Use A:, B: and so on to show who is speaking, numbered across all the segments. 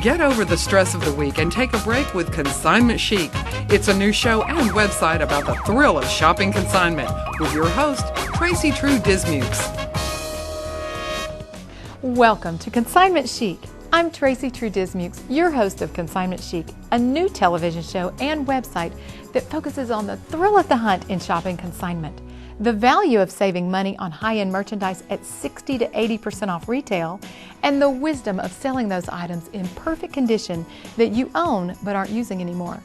A: Get over the stress of the week and take a break with Consignment Chic. It's a new show and website about the thrill of shopping consignment with your host, Tracy Dismukes.
B: Welcome to Consignment Chic. I'm Tracy Dismukes, your host of Consignment Chic, a new television show and website that focuses on the thrill of the hunt in shopping consignment, the value of saving money on high-end merchandise at 60 to 80% off retail, and the wisdom of selling those items in perfect condition that you own but aren't using anymore.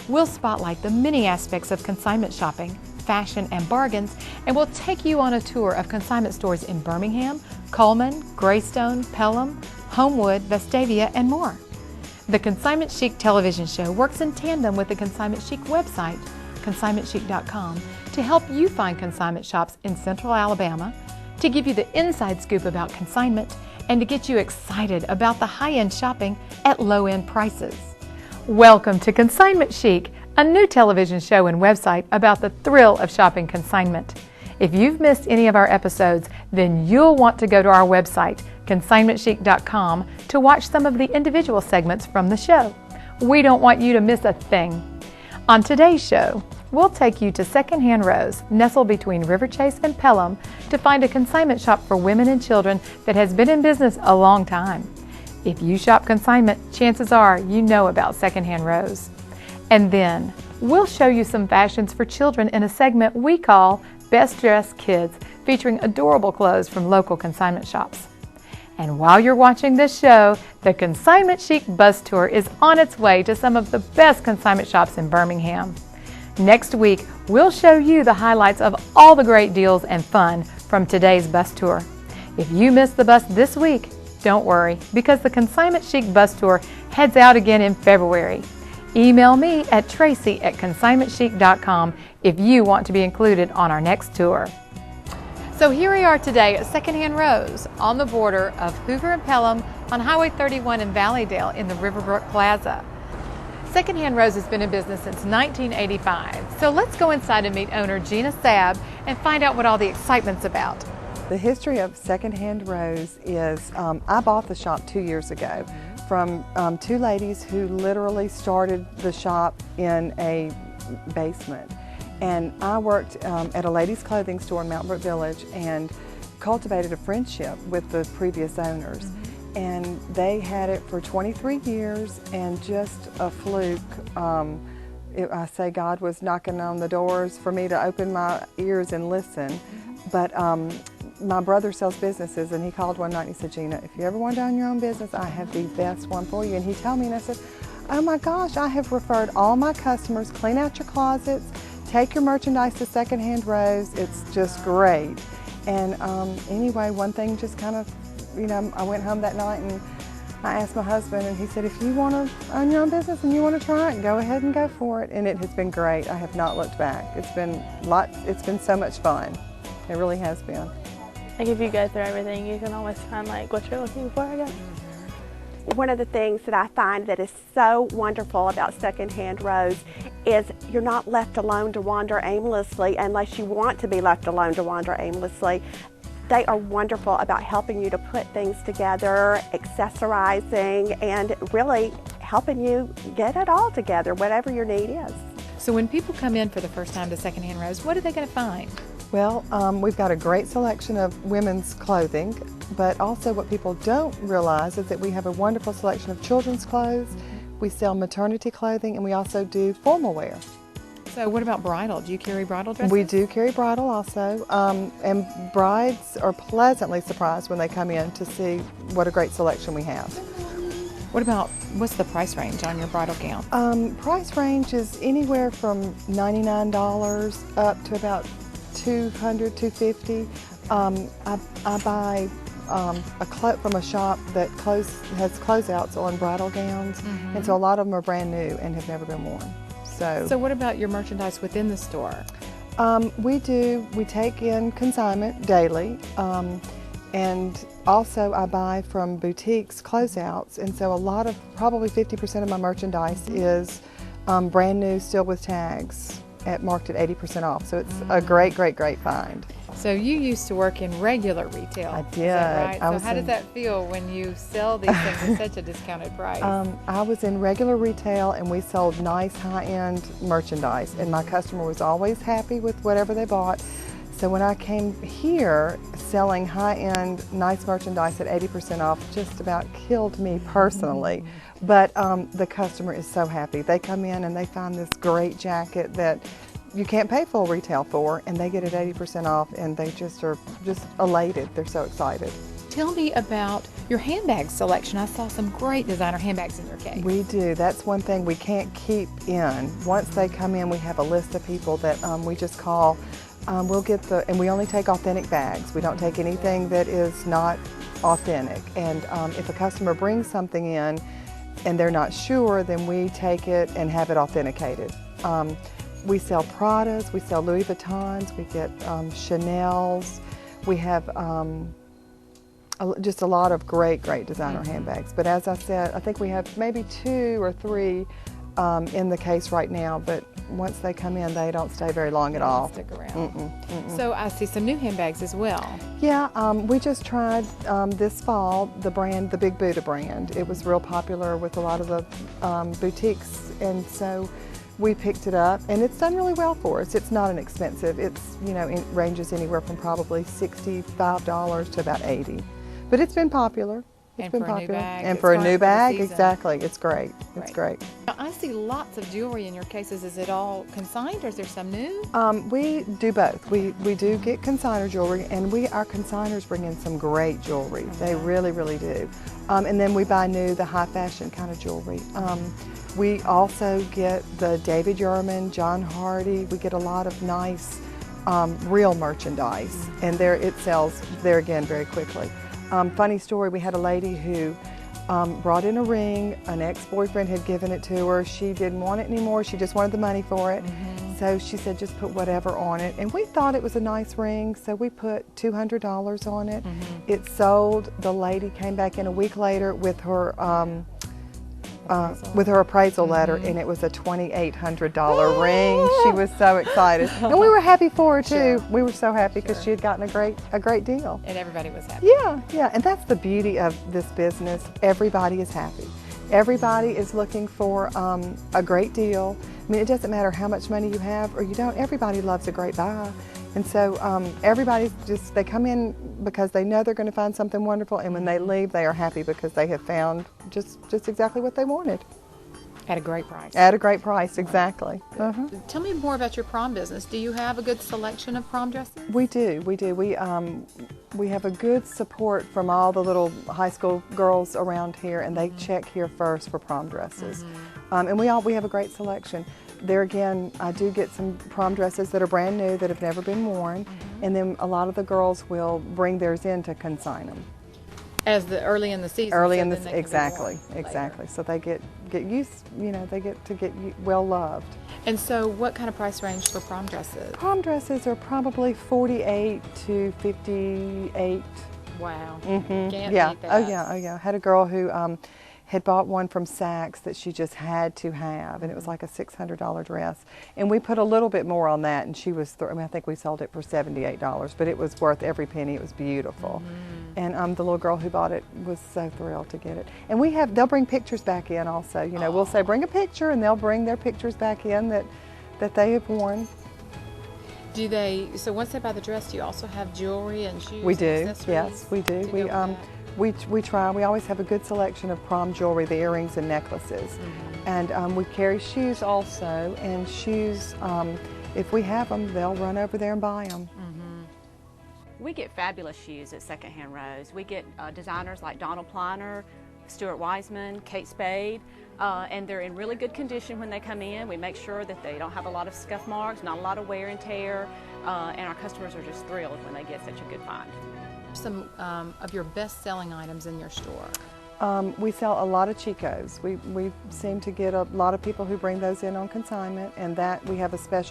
B: We'll spotlight the many aspects of consignment shopping, fashion, and bargains, and we'll take you on a tour of consignment stores in Birmingham, Coleman, Greystone, Pelham, Homewood, Vestavia, and more. The Consignment Chic television show works in tandem with the Consignment Chic website, consignmentchic.com, to help you find consignment shops in Central Alabama, to give you the inside scoop about consignment, and to get you excited about the high-end shopping at low-end prices. Welcome to Consignment Chic, a new television show and website about the thrill of shopping consignment. If you've missed any of our episodes, then you'll want to go to our website, consignmentchic.com, to watch some of the individual segments from the show. We don't want you to miss a thing. On today's show, we'll take you to Secondhand Rose, nestled between River Chase and Pelham, to find a consignment shop for women and children that has been in business a long time. If you shop consignment, chances are you know about Secondhand Rose. And then we'll show you some fashions for children in a segment we call Best Dressed Kids, featuring adorable clothes from local consignment shops. And while you're watching this show, the Consignment Chic bus tour is on its way to some of the best consignment shops in Birmingham. Next week, we'll show you the highlights of all the great deals and fun from today's bus tour. If you missed the bus this week, don't worry, because the Consignment Chic bus tour heads out again in February. Email me at tracy@consignmentchic.com if you want to be included on our next tour. So here we are today at Secondhand Rose on the border of Hoover and Pelham on Highway 31 in Valleydale in the Riverbrook Plaza. Secondhand Rose has been in business since 1985. So let's go inside and meet owner Gina Sabb and find out what all the excitement's about.
C: The history of Secondhand Rose is, I bought the shop 2 years ago from two ladies who literally started the shop in a basement. And I worked at a ladies' clothing store in Mount Brook Village and cultivated a friendship with the previous owners. And they had it for 23 years, and just a fluke. I say God was knocking on the doors for me to open my ears and listen. But my brother sells businesses, and he called one night and he said, Gina, if you ever want to own your own business, I have the best one for you. And he told me, and I said, oh my gosh, I have referred all my customers, clean out your closets, take your merchandise to Secondhand Rose. It's just great. And anyway, one thing just kind of, I went home that night and I asked my husband, and he said, if you want to own your own business and you want to try it, go ahead and go for it. And it has been great. I have not looked back. It's been so much fun. It really has been.
D: Like if you go through everything, you can always find like what you're looking for, I guess.
E: One of the things that I find that is so wonderful about Secondhand Rose is you're not left alone to wander aimlessly unless you want to be left alone to wander aimlessly. They are wonderful about helping you to put things together, accessorizing, and really helping you get it all together, whatever your need is.
B: So when people come in for the first time to Secondhand Rose, what are they going to find?
C: Well, we've got a great selection of women's clothing, but also what people don't realize is that we have a wonderful selection of children's clothes. We sell maternity clothing, and we also do formal wear.
B: So what about bridal? Do you carry bridal dresses?
C: We do carry bridal also, and brides are pleasantly surprised when they come in to see what a great selection we have.
B: What's the price range on your bridal gown?
C: Price range is anywhere from $99 up to about $200, $250. I buy from a shop that has closeouts on bridal gowns, and so a lot of them are brand new and have never been worn. So
B: what about your merchandise within the store?
C: We take in consignment daily, and also I buy from boutiques closeouts, and so probably 50% of my merchandise is brand new, still with tags. marked at 80% off. So it's a great, great, great find.
B: So you used to work in regular retail.
C: I did.
B: Is that right?
C: I
B: So how does that feel when you sell these things at such a discounted price?
C: I was in regular retail, and we sold nice high-end merchandise, and my customer was always happy with whatever they bought. So when I came here, selling high-end, nice merchandise at 80% off just about killed me personally. But the customer is so happy. They come in and they find this great jacket that you can't pay full retail for, and they get it 80% off, and they just are elated. They're so excited.
B: Tell me about your handbag selection. I saw some great designer handbags in your case.
C: We do. That's one thing we can't keep in. Once they come in, we have a list of people that we just call. We'll get and we only take authentic bags. We don't take anything that is not authentic. And if a customer brings something in and they're not sure, then we take it and have it authenticated. We sell Pradas, we sell Louis Vuittons, we get Chanel's. We have just a lot of great, great designer handbags. But as I said, I think we have maybe 2 or 3 in the case right now, but once they come in, they don't stay very long at all.
B: Stick around. So I see some new handbags as well.
C: Yeah, we just tried this fall the Big Buddha brand. It was real popular with a lot of the boutiques, and so we picked it up, and it's done really well for us. It's not inexpensive. It's, it ranges anywhere from probably $65 to about $80, but it's been popular. It's been popular. And for a new bag, exactly. It's great. It's great.
B: Now, I see lots of jewelry in your cases. Is it all consigned, or is there some new?
C: We do both. We do get consignor jewelry, and our consignors bring in some great jewelry. They really, really do. And then we buy new, the high fashion kind of jewelry. We also get the David Yurman, John Hardy. We get a lot of nice real merchandise, and it sells there again very quickly. Funny story, we had a lady who brought in a ring. An ex-boyfriend had given it to her. She didn't want it anymore. She just wanted the money for it. So she said, just put whatever on it. And we thought it was a nice ring, so we put $200 on it. It sold. The lady came back in a week later with her appraisal letter, and it was a $2,800 ring. She was so excited, and we were happy for her too. We were so happy because she had gotten a great deal,
B: and everybody was happy.
C: Yeah, and that's the beauty of this business. Everybody is happy. Everybody is looking for a great deal. I mean, it doesn't matter how much money you have or you don't. Everybody loves a great buy. And so they come in because they know they're going to find something wonderful, and when they leave, they are happy because they have found just exactly what they wanted.
B: At a great price.
C: At a great price, exactly.
B: Tell me more about your prom business. Do you have a good selection of prom dresses?
C: We do. We have a good support from all the little high school girls around here, and they check here first for prom dresses. And we have a great selection. There again, I do get some prom dresses that are brand new that have never been worn, and then a lot of the girls will bring theirs in to consign them.
B: As early in the season.
C: Exactly. So they get used, they get to get well loved.
B: And so, what kind of price range for prom dresses?
C: Prom dresses are probably $48 to $58.
B: Wow.
C: Can't
B: beat that.
C: Oh yeah. I had a girl who had bought one from Saks that she just had to have, and it was like a $600 dress. And we put a little bit more on that, and she was, I think we sold it for $78, but it was worth every penny. It was beautiful. And the little girl who bought it was so thrilled to get it. And they'll bring pictures back in also. We'll say, bring a picture, and they'll bring their pictures back in that they have worn.
B: So once they buy the dress, do you also have jewelry and shoes?
C: We do,
B: and accessories?
C: yes, we do. We try. We always have a good selection of prom jewelry, the earrings and necklaces. And we carry shoes also, and shoes, if we have them, they'll run over there and buy them.
F: We get fabulous shoes at Secondhand Rose. We get designers like Donald Pliner, Stuart Wiseman, Kate Spade, and they're in really good condition when they come in. We make sure that they don't have a lot of scuff marks, not a lot of wear and tear, and our customers are just thrilled when they get such a good find.
B: Some of your best-selling items in your store?
C: We sell a lot of Chicos. We seem to get a lot of people who bring those in on consignment, and that we have a special